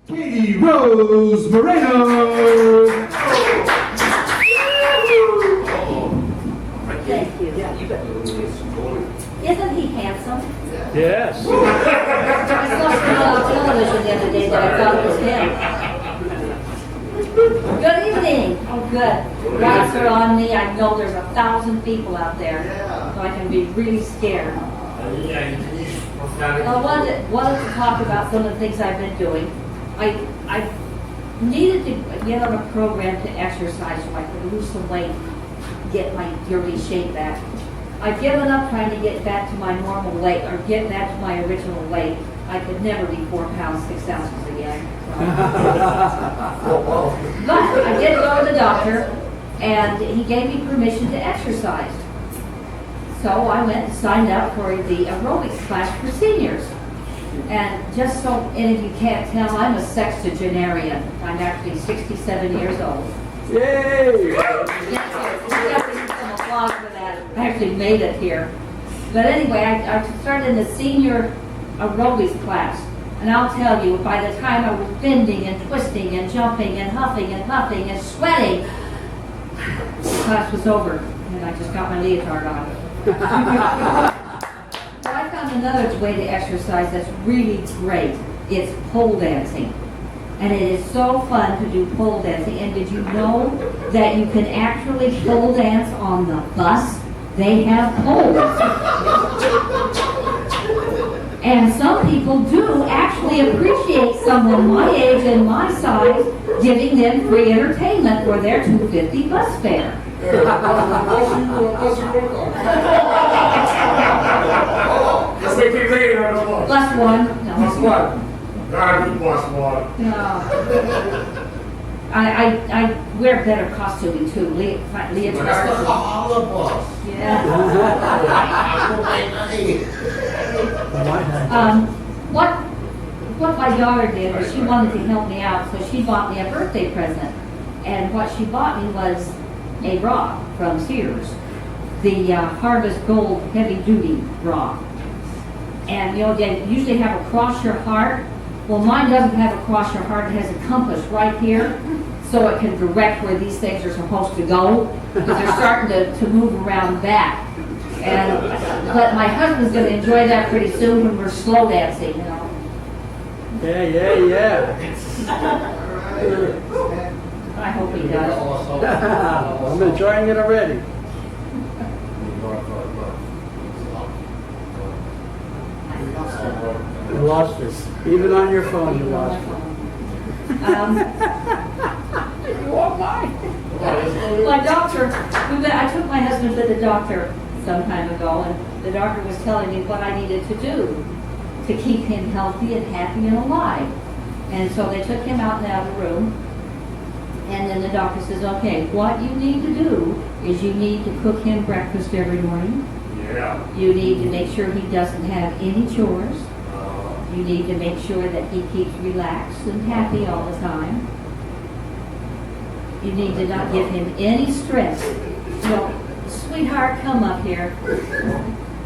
KatieRose Rico. Thank you. Isn't he handsome? Yes. I saw someone on television the other day that I thought it was him. Good evening. Oh, good. Lights are on me. I know there's 1,000 people out there, so I can be really scared. I wanted to talk about some of the things I've been doing. I needed to get on a program to exercise so I could lose some weight, get my dirty shape back. I've given up trying to get back to my normal weight or get back to my original weight. I could never be 4 pounds, 6 ounces again. But I did go to the doctor and he gave me permission to exercise. So I went and signed up for the aerobics class for seniors. And just so any of you can't tell, I'm a sexagenarian. I'm actually 67 years old. Yay! Some applause for that. I actually made it here. But anyway, I started in the senior aerobics class. And I'll tell you, by the time I was bending and twisting and jumping and huffing and puffing and sweating, the class was over. And I just got my leotard on. So I found another way to exercise that's really great. It's pole dancing. And it is so fun to do pole dancing. And did you know that you can actually pole dance on the bus? They have poles. And some people do actually appreciate someone my age and my size giving them free entertainment for their $2.50 bus fare. Plus one. No. Plus one. Gotta be plus one. No. I wear better costuming too. Leotard. All of us. Yeah. What my daughter did was she wanted to help me out, so she bought me a birthday present. And what she bought me was a bra from Sears, the Harvest Gold Heavy Duty bra. And you know, they usually have a cross your heart. Well, mine doesn't have a cross your heart. It has a compass right here, so it can direct where these things are supposed to go, because they're starting to move around back. But my husband's going to enjoy that pretty soon when we're slow dancing, you know. Yeah. I hope he does. I'm enjoying it already. You lost it. Even on your phone, you lost it. You want mine? My doctor, I took my husband to the doctor some time ago, and the doctor was telling me what I needed to do to keep him healthy and happy and alive. And so they took him out and out of the room, and then the doctor says, okay, what you need to do is you need to cook him breakfast every morning. Yeah. You need to make sure he doesn't have any chores. You need to make sure that he keeps relaxed and happy all the time. You need to not give him any stress. So, sweetheart, come up here.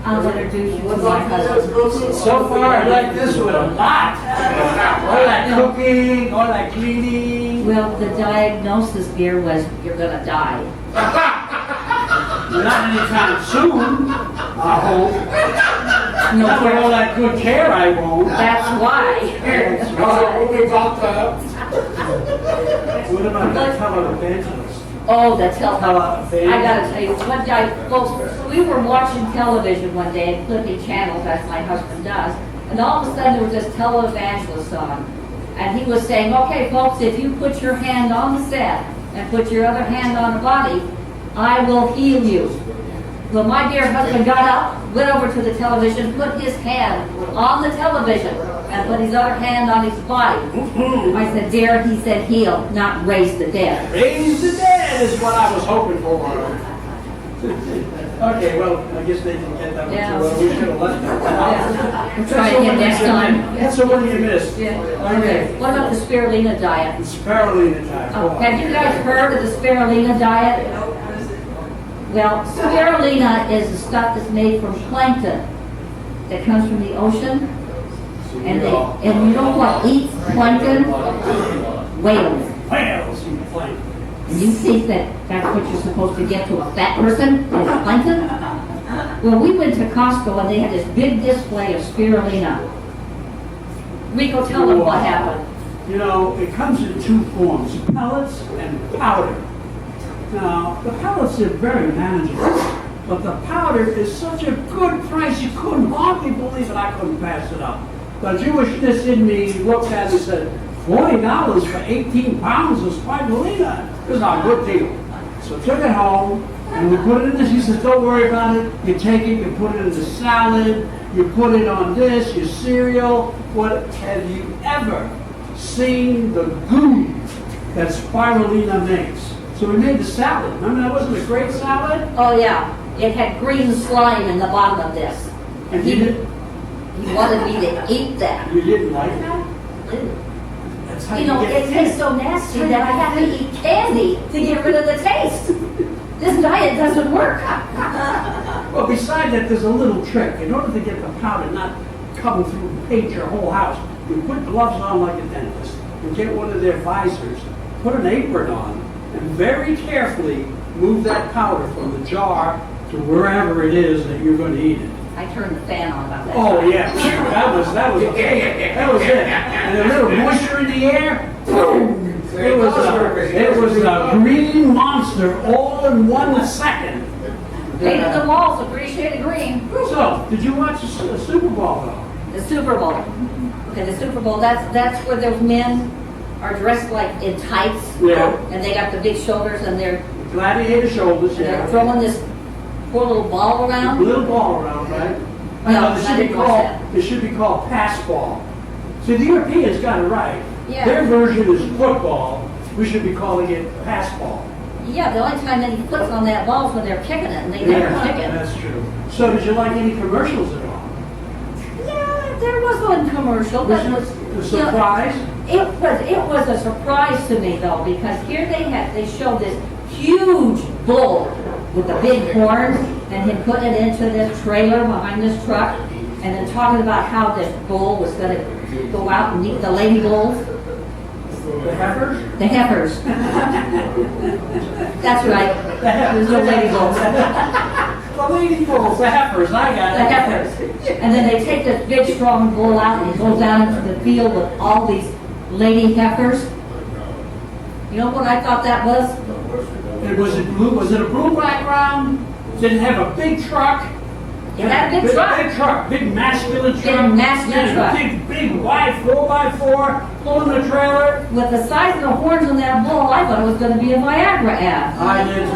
I'll introduce you to my husband. So far, I like this one a lot. All that cooking, all that cleaning. Well, the diagnosis, dear, was you're going to die. Not anytime soon, I hope. No, For all that good care, I won't. that's why. What about that televangelist? Oh, the television. I gotta tell you, one day, folks, we were watching television one day and flipping channels, as my husband does, and all of a sudden there was this televangelist on. And he was saying, okay, folks, if you put your hand on the set and put your other hand on the body, I will heal you. Well, my dear husband got up, went over to the television, put his hand on the television, and put his other hand on his body. I said, dear, he said heal, not raise the dead. Raise the dead is what I was hoping for. Okay, well, I guess they can get that one Yeah. too. Well, we should have left that. Yeah. We'll try again next time. That's the one you missed. Yeah. Okay. What about the spirulina diet? The spirulina time. Go on. Have you guys heard of the spirulina diet? Well, spirulina is the stuff that's made from plankton that comes from the ocean. And you know what eats plankton? Whales. Whales eat plankton. And you think that that's what you're supposed to get to a fat person, is plankton? Well, we went to Costco and they had this big display of spirulina. Rico, tell them what happened. You know, it comes in two forms, pellets and powder. Now, the pellets are very manageable, but the powder is such a good price, you couldn't hardly believe it. I couldn't pass it up. The Jewishness in me looked at it and said, $40 for 18 pounds of spirulina is a good deal. So took it home, and we put it in this. He says, don't worry about it. You take it, you put it in the salad, you put it on this, your cereal. What have you ever seen the goo that spirulina makes? So we made the salad. Remember, that wasn't a great salad? Oh yeah, it had green slime in the bottom of this. And you didn't, He wanted me to eat that. you didn't like that? That's how You know, get it tastes so nasty that I have to eat candy to get rid of the taste. This diet doesn't work. Well, beside that, there's a little trick. In order to get the powder not coming through and paint your whole house, you put gloves on like a dentist. You get one of their visors, put an apron on, and very carefully move that powder from the jar to wherever it is that you're going to eat it. I turned the fan on about that. Oh yeah, that was it. And a little moisture in the air, boom! It was a green monster all in 1 second. Painted the walls appreciated green. So, did you watch the Super Bowl though? The Super Bowl. Okay, the Super Bowl, that's where those men are dressed like in tights. Yeah. And they got the big shoulders and they're Gladiator shoulders, they're yeah. throwing this poor little ball around. Little ball around, right? No, It should be called pass ball. See, the Europeans got it right. Yeah. Their version is football. We should be calling it pass ball. Yeah, the only time any flips on that ball is when they're kicking it, and they never kick it. That's true. So, did you like any commercials at all? Yeah, there was one commercial, but it was A surprise? It was a surprise to me though, because here they showed this huge bull with the big horns, and him putting it into this trailer behind this truck, and then talking about how this bull was going to go out and meet the lady bulls. The heifers? The heifers. That's right. There's no lady bulls. The lady bulls, the heifers, I got The it. heifers. And then they take this big strong bull out and he goes out into the field with all these lady heifers. You know what I thought that was? Was it a blue background? Did it have a big truck? It had a big truck. Big truck, big masculine truck. Big masculine truck. Big wide 4x4 pulling the trailer. With the size of the horns on that bull, I thought it was going to be a Viagra ad. I did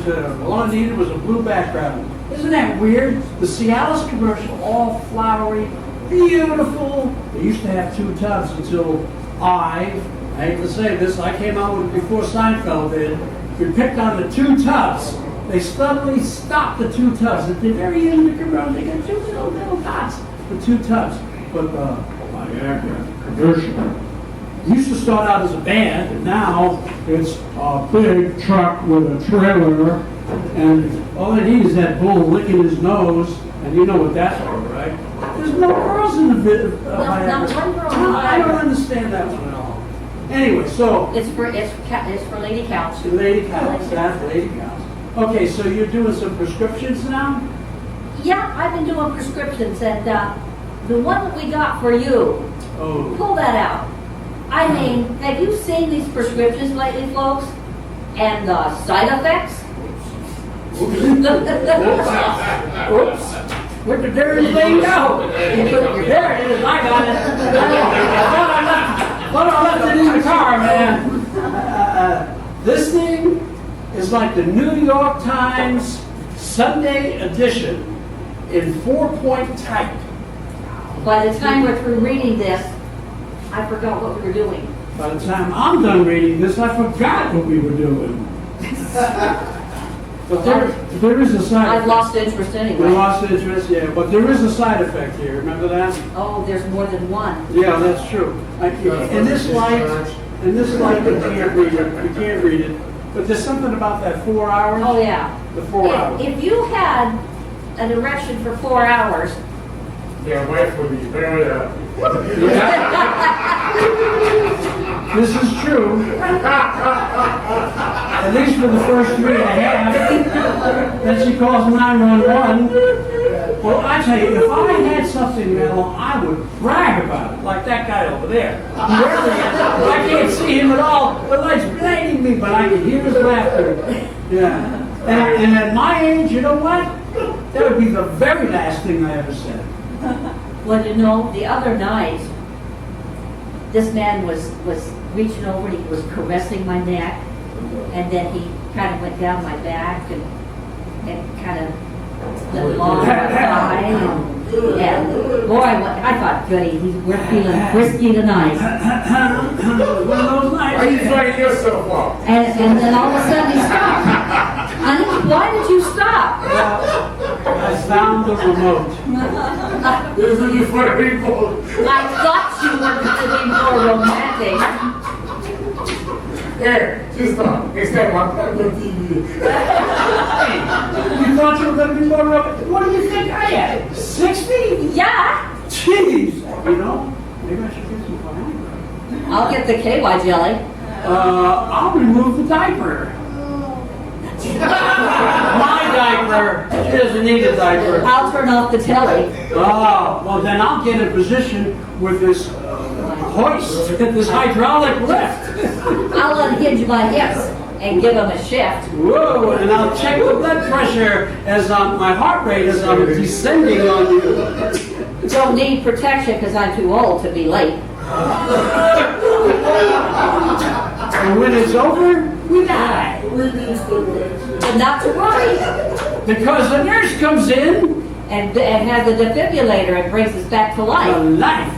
too. All I needed was a blue background. Isn't that weird? The Cialis commercial, all flowery, beautiful. They used to have 2 tubs until I hate to say this, I came out with it before Seinfeld did. We picked on the 2 tubs. They suddenly stopped the 2 tubs. At the very end of the commercial, they got 2 little dots, the 2 tubs. But Viagra commercial used to start out as a band, and now it's a big truck with a trailer, and all they need is that bull licking his nose, and you know what that's for, right? There's no girls in the video. Not one girl. I don't understand that one at all. Anyway, so It's for lady counts. lady counts, that's lady counts. Okay, so you're doing some prescriptions now? Yeah, I've been doing prescriptions, and the one that we got for you, Oh, pull that out. I mean, have you seen these prescriptions lately, folks? And the side effects? oops. Where'd the dirty thing go? There it is, I got it. I thought I left it in the car, man. This thing is like the New York Times Sunday edition in 4-point type. By the time we're through reading this, I forgot what we were doing. By the time I'm done reading this, I forgot what we were doing. But there is a side I've effect. lost interest We anyway. lost interest, yeah, but there is a side effect here, remember that? Oh, there's more than one. Yeah, that's true. In this light, you can't read it, you can't read it, but there's something about that 4 hours. Oh, yeah. The 4 hours. If you had an erection for 4 hours, Can't wait for the very, This is true. At least for the first 3.5. Then she calls 911. Well, I tell you, if I had something metal, I would brag about it, like that guy over there. He really is. I can't see him at all. The light's blinding me, but I can hear his laughter. Yeah. And at my age, you know what? That would be the very last thing I ever said. Well, you know, the other night, this man was reaching over and he was caressing my neck, and then he kind of went down my back and kind of lit along my thigh. And boy, I thought, goody, we're feeling frisky tonight. One of those nights. why are you fighting yourself off? And then all of a sudden he stopped. Honey, why did you stop? I found the remote. This is for the people. I thought you were going to be more romantic. Here, just stop. Instead of my TV. You thought you were going to be more romantic? What do you think I am? 60? Yeah, Jeez. You know, maybe I should get some Viagra. I'll get the KY jelly. I'll remove the diaper. My diaper. She doesn't need a diaper. I'll turn off the telly. Oh, well then I'll get in position with this hoist, this hydraulic lift. I'll unhinge my hips and give them a shift. Whoa, and I'll check the blood pressure as my heart rate as I'm descending on you. Don't need protection because I'm too old to be late. And when it's over, we die. But not to worry. Because the nurse comes in, And has a defibrillator and brings us back to the life. life.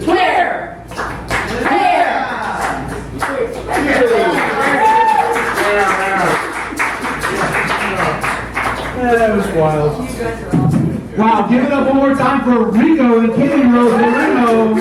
Clear! Clear! That was wild. Wow, give it up one more time for Rico and KatieRose Rico.